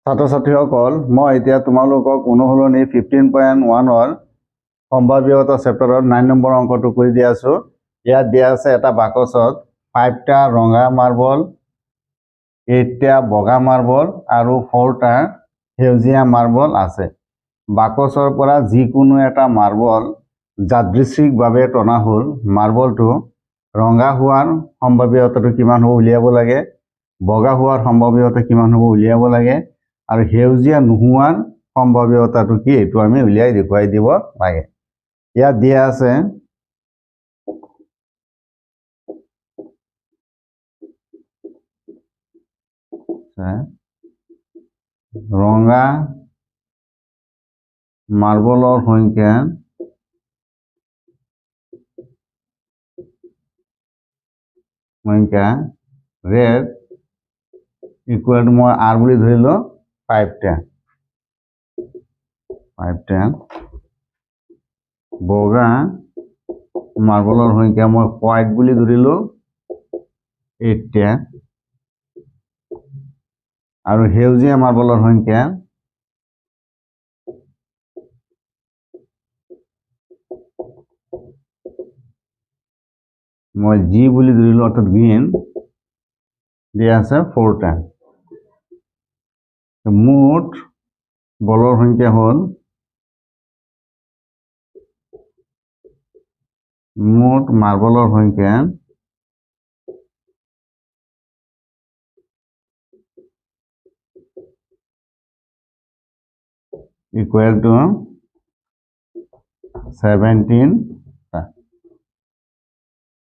ছাত্ৰ ছাত্ৰীসকল মই এতিয়া তোমালোকক অনুশীলনী 15.1 সম্ভাৱ্যতা চেপ্টাৰৰ 9 নম্বৰ অংকটো কৰি দি আছো। ইয়াত দিয়া আছে এটা বাকচত 5টা ৰঙা মাৰ্বল, 8টা বগা মাৰ্বল আৰু 4টা সেউজীয়া মাৰ্বল আছে। বাকচৰ পৰা যিকোনো এটা মাৰ্বল যাদৃচ্ছিকভাৱে টনা হ'ল মাৰ্বলটো ৰঙা হোৱাৰ সম্ভাৱ্যতাটো কিমান হ'ব উলিয়াব লাগে, বগা হোৱাৰ সম্ভাৱ্যতা কিমান হ'ব উলিয়াব লাগে আৰু সেউজীয়া নোহোৱাৰ সম্ভাৱ্যতাটো কি এইটো আমি উলিয়াই দেখুৱাই দিব লাগে। ইয়াত দিয়া আছে ৰঙা মাৰ্বলৰ সংখ্যা ৰেড ইকুৱেল টু মই R বুলি ধৰিলো 5টা বগা মাৰ্বলৰ সংখ্যা মই হোৱাইট বুলি ধৰিলো 8টা আৰু সেউজীয়া মাৰ্বলৰ সংখ্যা মই G বুলি ধৰিলো অৰ্থাৎ গ্ৰীণ দিয়া আছে 4টা। মুঠ বলৰ সংখ্যা হ'ল মুঠ মাৰ্বলৰ সংখ্যা ইকুৱেল টু 17।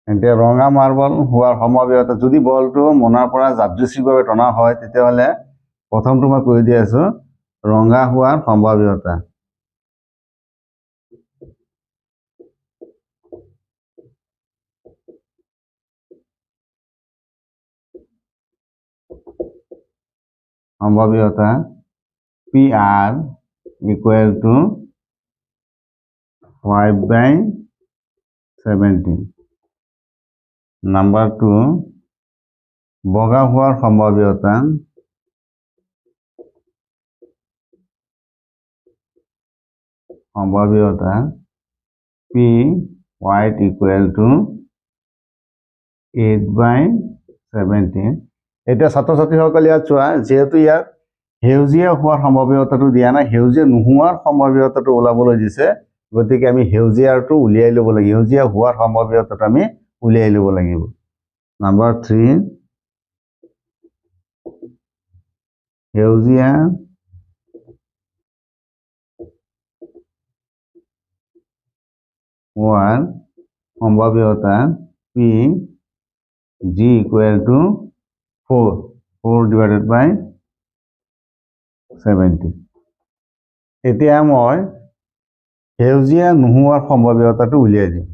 এতিয়া ৰঙা মাৰ্বল হোৱাৰ সম্ভাৱ্যতা যদি বলটো মনাৰ পৰা যাদৃচ্ছিকভাৱে টনা হয় তেতিয়াহ'লে প্ৰথমটো মই কৈ দি আছো ৰঙা হোৱাৰ সম্ভাৱ্যতা PR ইকুৱেল টু 5/17। নাম্বাৰ 2 বগা হোৱাৰ সম্ভাৱ্যতা P white ইকুৱেল টু 8/17। এতিয়া ছাত্ৰ ছাত্ৰীসকল ইয়াত চোৱা যেহেতু ইয়াত সেউজীয়া হোৱাৰ সম্ভাৱ্যতাটো দিয়া নাই, সেউজীয়া নোহোৱাৰ সম্ভাৱ্যতাটো ওলাবলৈ দিছে, গতিকে আমি সেউজীয়াটো উলিয়াই ল'ব লাগিব, সেউজীয়া হোৱাৰ সম্ভাৱ্যতাটো আমি উলিয়াই ল'ব লাগিব। নাম্বাৰ 3 সেউজীয়া হোৱাৰ সম্ভাৱ্যতা G ইকুৱেল টু 4/17। এতিয়া মই সেউজীয়া নোহোৱাৰ সম্ভাৱ্যতাটো উলিয়াই দিম।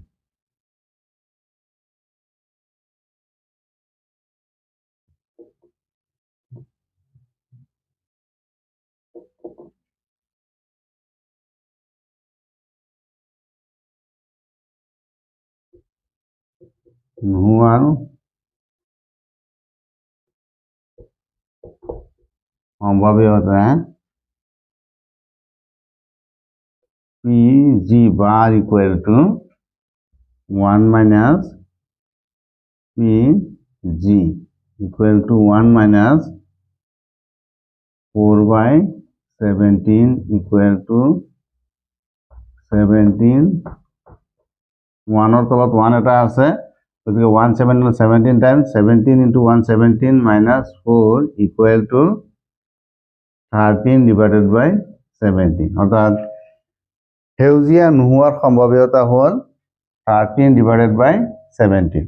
নোহোৱাৰ সম্ভাৱ্যতা PG bar equal to 1 minus PG equal to 1 minus 4/17 equal to 17। 1 তলত 1 এটা আছে, গতিকে 17 times 17 into 117 minus 4 equal to 13/17। অর্থাৎ সেউজীয়া নোহোৱাৰ সম্ভাৱ্যতা হ'ল 13/17।